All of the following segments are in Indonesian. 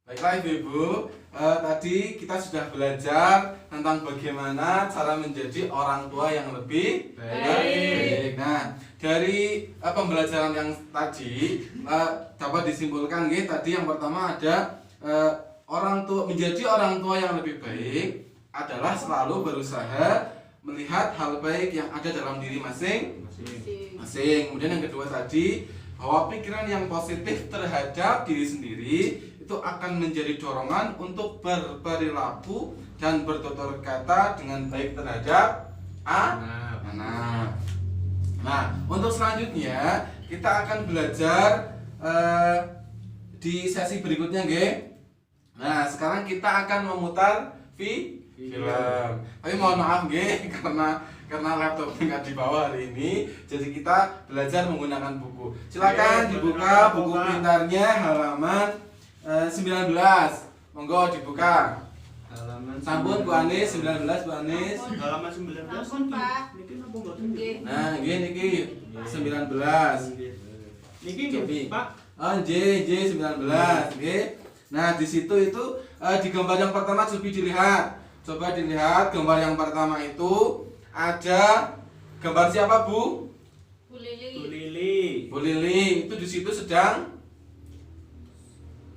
Baiklah Ibu-ibu, tadi kita sudah belajar tentang bagaimana cara menjadi orang tua yang lebih baik. Nah, dari pembelajaran yang tadi dapat disimpulkan, tadi yang pertama ada menjadi orang tua yang lebih baik adalah selalu berusaha melihat hal baik yang ada dalam diri masing-masing. Kemudian yang kedua tadi, bahwa pikiran yang positif terhadap diri sendiri itu akan menjadi dorongan untuk berperilaku dan bertutur kata dengan baik terhadap anak. Nah, untuk selanjutnya kita akan belajar di sesi berikutnya, Nah, sekarang kita akan memutar film. Tapi mohon maaf, karena laptopnya nggak dibawa hari ini, jadi kita belajar menggunakan buku. Silakan dibuka buku pintarnya halaman 19. Monggo dibuka. Halaman Sampun Bu Anis 19 Bu Anis. Halaman 19. Ampun, Pak. Niki napa mboten? Nah, niki 19. Niki nggih, Pak. Oh, J 19, Nah, di situ itu di gambar yang pertama coba dilihat gambar yang pertama itu ada gambar siapa, Bu? Bu Lili. Bu Lili. Bu Lili itu di situ sedang.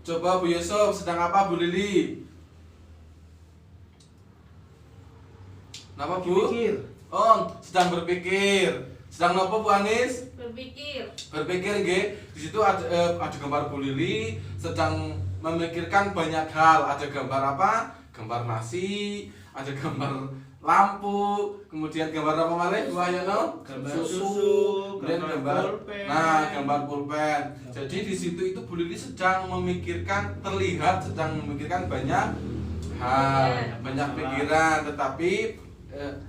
Coba Bu Yusuf, sedang apa Bu Lili? Kenapa Bu? Berpikir. Oh, sedang berpikir. Sedang apa Bu Anis? Berpikir. Berpikir, Di situ ada gambar Bu Lili sedang memikirkan banyak hal. Ada gambar apa? Gambar nasi, ada gambar lampu, kemudian gambar apa lagi? Bu Ayono? Gambar Susu, susu, kemudian gambar pulpen. Nah, gambar pulpen. Jadi di situ itu Bu Lili sedang terlihat memikirkan banyak hal, banyak pikiran, tetapi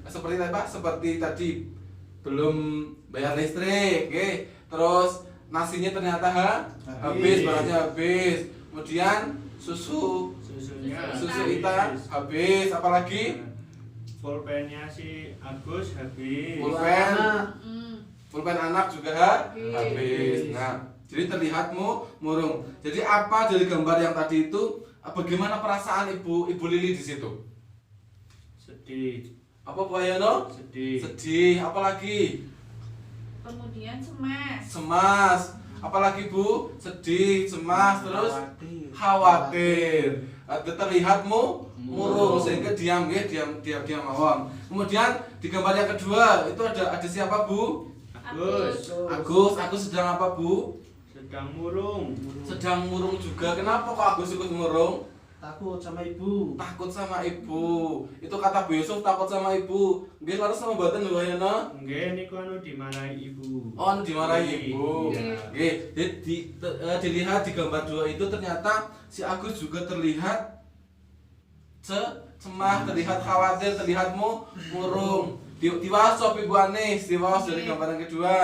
seperti tadi belum bayar listrik, terus nasinya ternyata habis, barangnya habis, kemudian susu Ita habis, apalagi Pulpennya si Agus habis. pulpen anak juga habis. Nah, jadi terlihatmu murung. Jadi apa dari gambar yang tadi itu? Bagaimana perasaan Ibu Lili di situ? Sedih. Apa Bu Ayono? Sedih. Apalagi? Kemudian cemas. Cemas. Apalagi Bu? Sedih, cemas, terus khawatir. Terlihatmu murung sehingga diam mawon. Kemudian di gambar yang kedua itu ada siapa, Bu? Agus sedang apa, Bu? Sedang murung. Sedang murung juga. Kenapa kok Agus ikut murung? Takut sama ibu. Takut sama ibu. Itu kata Bu Yusuf, takut sama ibu. Nggih, laras sama mboten lho Ayono? Nggih, niku dimarahi ibu. Oh, dimarahi ibu. Iya. Nggih, dilihat di gambar 2 itu ternyata si Agus juga terlihat cemas, terlihat khawatir, terlihatmu murung. Diwaos Ibu Anis, diwaos dari gambar yang kedua.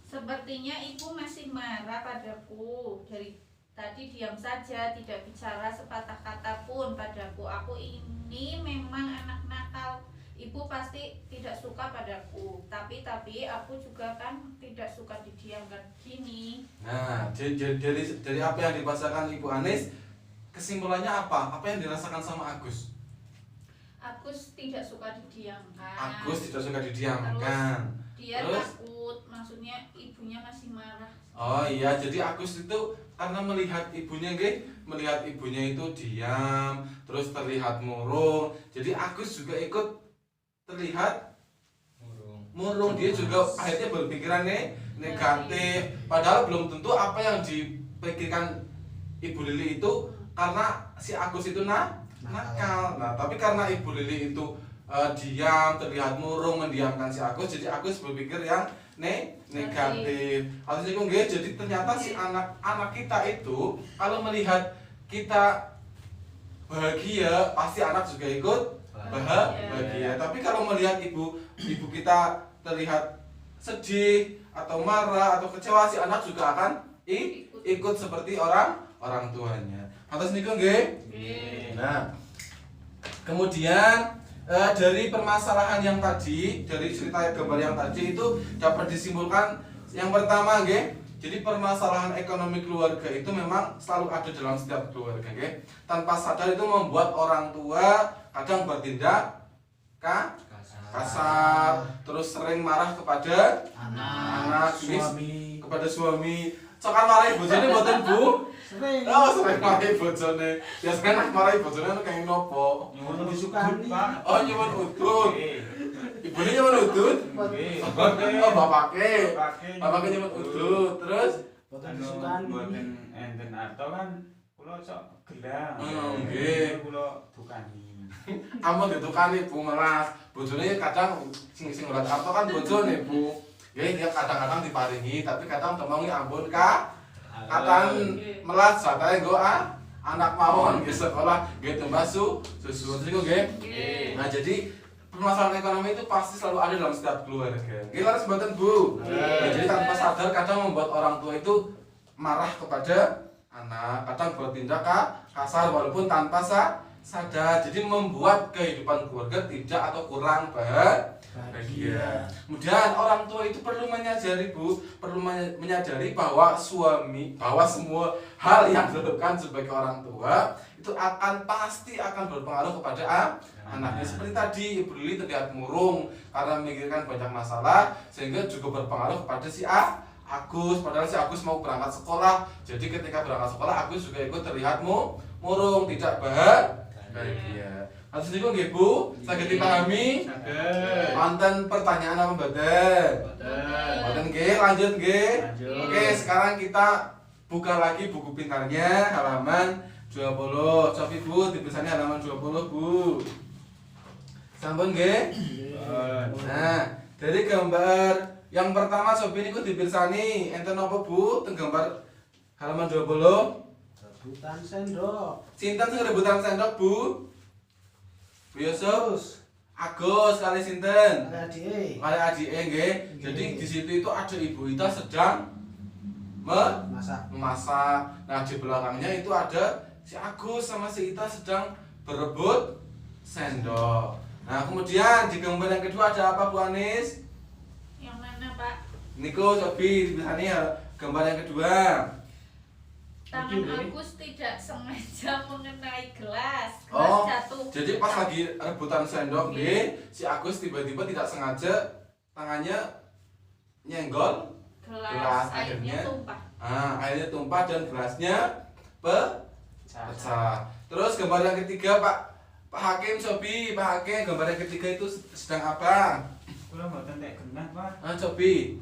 Sepertinya ibu masih marah padaku. Dari tadi diam saja, tidak bicara sepatah kata pun padaku. Aku ini memang anak nakal. Ibu pasti tidak suka padaku. Tapi aku juga kan tidak suka didiamkan gini. Nah, dari apa yang dibacakan Ibu Anis, kesimpulannya apa? Apa yang dirasakan sama Agus? Agus tidak suka didiamkan. Agus tidak suka didiamkan. Dia Terus? takut, maksudnya ibunya masih marah. Oh iya, jadi Agus itu karena melihat ibunya itu diam, terus terlihat murung. Jadi Agus juga ikut terlihat murung. Dia juga akhirnya berpikiran negatif. Padahal belum tentu apa yang dipikirkan Ibu Lili itu karena si Agus itu nakal. Nah, tapi karena Ibu Lili itu diam, terlihat murung, mendiamkan si Agus, jadi Agus berpikir yang negatif. Artinya jadi ternyata si anak kita itu kalau melihat kita bahagia, pasti anak juga ikut bahagia. Tapi kalau melihat ibu kita terlihat sedih atau marah atau kecewa, si anak juga akan ikut seperti orang tuanya. Atas niku nggih. Nah, kemudian dari permasalahan yang tadi, dari cerita gambar yang tadi itu dapat disimpulkan yang pertama, Jadi permasalahan ekonomi keluarga itu memang selalu ada dalam setiap keluarga, okay? Tanpa sadar itu membuat orang tua kadang bertindak kasar, terus sering marah kepada anak, suami, kepada suami. Cokan marahi bojone mboten, Bu? sering. Oh, sering marahi bojone. Biasanya nek marahi bojone anu kayak nopo? Nyuwun disukani. Pak. Oh, nyuwun udut. Nggih. Ibune nyuwun udut. Nggih. Oh, bapake. Bapake Bapake nyuwun udut. Terus Boten Anu disukani. mboten enten arto kan kula sok gelang. Oh, nggih. Kula dukani. amun ditukani Bu melas. Bojone kadang sing urat arto kan bojone, Bu. Ya dia kadang-kadang diparingi, tapi kadang temongi ampun katan melas jatahe nggo anak mawon nggih sekolah nggih tembah susu niku nggih. Nggih. Nah, jadi permasalahan ekonomi itu pasti selalu ada dalam setiap keluarga. Nggih laras mboten, Bu? Ya, jadi tanpa sadar kadang membuat orang tua itu marah kepada anak, kadang bertindak kasar walaupun tanpa sadar. Jadi membuat kehidupan keluarga tidak atau kurang bahagia. Kemudian orang tua itu perlu menyadari, Bu, perlu menyadari bahwa semua hal yang dilakukan sebagai orang tua itu pasti akan berpengaruh kepada anaknya. Seperti tadi Ibu Lili terlihat murung karena memikirkan banyak masalah sehingga juga berpengaruh kepada si Agus. Padahal si Agus mau berangkat sekolah. Jadi ketika berangkat sekolah Agus juga ikut terlihat murung, tidak bahagia. Atus niku nggih Bu, saged dipahami? Saged. Wonten pertanyaan apa mboten? Mboten nggih, lanjut nggih. Lanjut. Oke, sekarang kita buka lagi buku pintarnya halaman 20. Coba Bu, dipisahnya halaman 20, Bu. Sampun nggih? Nah, dari gambar yang pertama coba niku dipirsani enten apa Bu? Teng gambar halaman 20. Rebutan sendok. Sinten sing rebutan sendok, Bu? Bu Yusuf. Agus kali sinten? Adik. Kali adike nggih. Jadi di situ itu ada Ibu Ita sedang Masak. memasak. Nah, di belakangnya itu ada si Agus sama si Ita sedang berebut sendok. Nah, kemudian di gambar yang kedua ada apa, Bu Anis? Yang mana, Pak? Niku Sobi, misalnya gambar yang kedua. Tangan Agus tidak sengaja mengenai gelas. Gelas Oh, jatuh. jadi pas lagi rebutan sendok nih, si Agus tiba-tiba tidak sengaja tangannya nyenggol gelas, airnya akhirnya tumpah. airnya tumpah dan gelasnya pecah. Terus gambar yang ketiga Pak Hakim Sobi, Pak Hakim gambar yang ketiga itu sedang apa? Kula mboten tek genah, Pak. Sobi,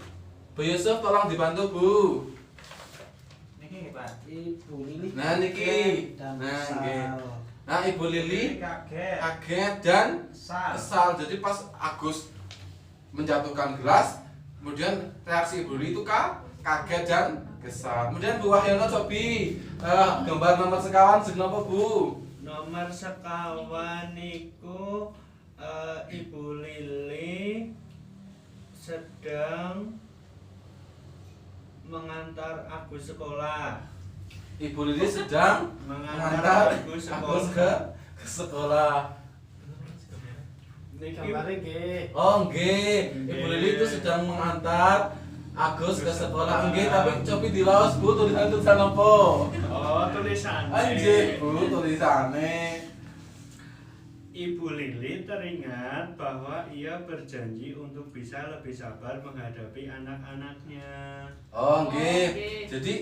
Bu Yusuf tolong dibantu Bu. Niki, Pak. Ibu Lili. Nah, niki. Dan Nah, Sal. nggih. Nah, Ibu Lili kaget dan Sal. kesal. Jadi pas Agus menjatuhkan gelas, kemudian reaksi Ibu Lili itu kaget dan kesal. Kemudian Bu Wahyono Sobi, gambar nomor sekawan sing napa Bu? Nomor sekawan niku Ibu Lili sedang mengantar Agus sekolah. Ibu Lili sedang mengantar Agus ke sekolah. Niki Gambarnya nggih. Oh nggih, Ibu Lili itu sedang mengantar Agus ke sekolah. Nggih, tapi cobi diwaos Bu tulisan apa? oh tulisan. Anjir Bu tulisane. Ibu Lili teringat bahwa ia berjanji untuk bisa lebih sabar menghadapi anak-anaknya. Oh nggih. nggih. Jadi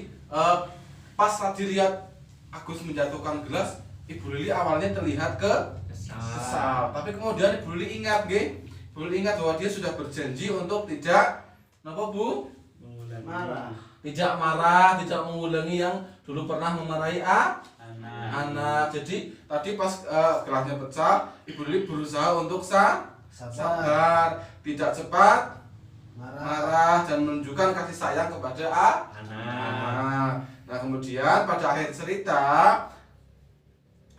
pas tadi lihat Agus menjatuhkan gelas, Ibu Lili awalnya terlihat kesal. Tapi kemudian Ibu Lili ingat nggih. Ibu Lili ingat bahwa dia sudah berjanji untuk tidak napa Bu? Mengulangi. Marah. Tidak marah, tidak mengulangi yang dulu pernah memarahi anak. Jadi tadi pas gelasnya pecah, Ibu Lili berusaha untuk sabar, tidak cepat marah dan menunjukkan kasih sayang kepada anak. Nah, kemudian pada akhir cerita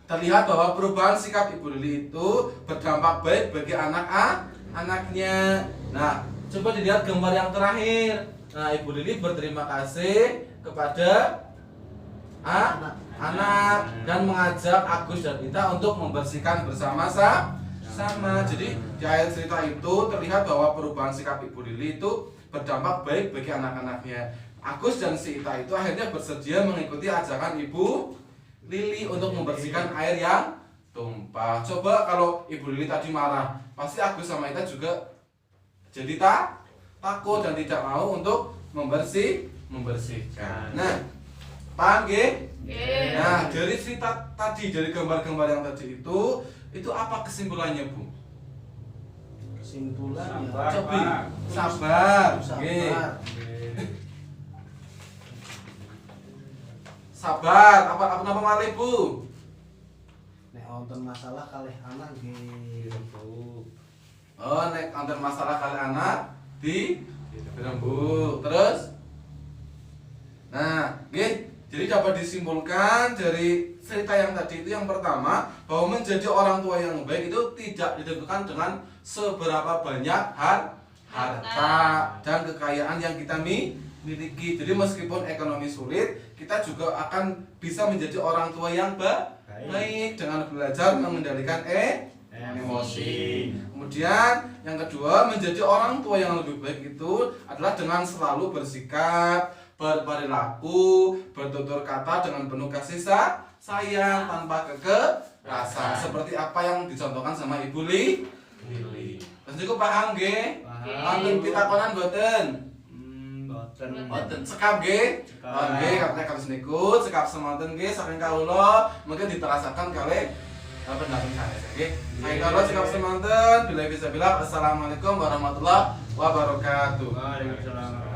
terlihat bahwa perubahan sikap Ibu Lili itu berdampak baik bagi anaknya. Nah, coba dilihat gambar yang terakhir. Nah, Ibu Lili berterima kasih kepada anak dan mengajak Agus dan Ita untuk membersihkan bersama-sama. Jadi di akhir cerita itu terlihat bahwa perubahan sikap Ibu Lili itu berdampak baik bagi anak-anaknya. Agus dan si Ita itu akhirnya bersedia mengikuti ajakan Ibu Lili untuk membersihkan air yang tumpah. Coba kalau Ibu Lili tadi marah, pasti Agus sama Ita juga jadi takut dan tidak mau untuk membersihkan. Nah, paham nggih? Nah, dari cerita tadi, dari gambar-gambar yang tadi itu apa kesimpulannya, Bu? Kesimpulannya Sabar. Nggih. sabar. Sabar. Apa malih, Bu? Nek wonten masalah kalih anak nggih rembug. Oh, nek wonten masalah kali anak dirembuk. Terus? Nah, nggih. Jadi dapat disimpulkan dari cerita yang tadi itu yang pertama, bahwa menjadi orang tua yang baik itu tidak ditentukan dengan seberapa banyak harta dan kekayaan yang kita miliki. Jadi meskipun ekonomi sulit, kita juga akan bisa menjadi orang tua yang baik dengan belajar mengendalikan emosi. Kemudian yang kedua, menjadi orang tua yang lebih baik itu adalah dengan selalu bersikap, berperilaku, bertutur kata dengan penuh kasih sayang tanpa kekerasan, seperti apa yang dicontohkan sama Ibu Lili. Terus cukup paham nggih? Paham pitakonan mboten? Mboten. Sekap nggih? Nggih, karena kalih niku sekap semanten nggih saking kawula mungkin diterasaken kalih pendapat saya nggih. Saking kawula sekap semanten, bila bisa bilang assalamualaikum warahmatullahi wabarakatuh. Waalaikumsalam.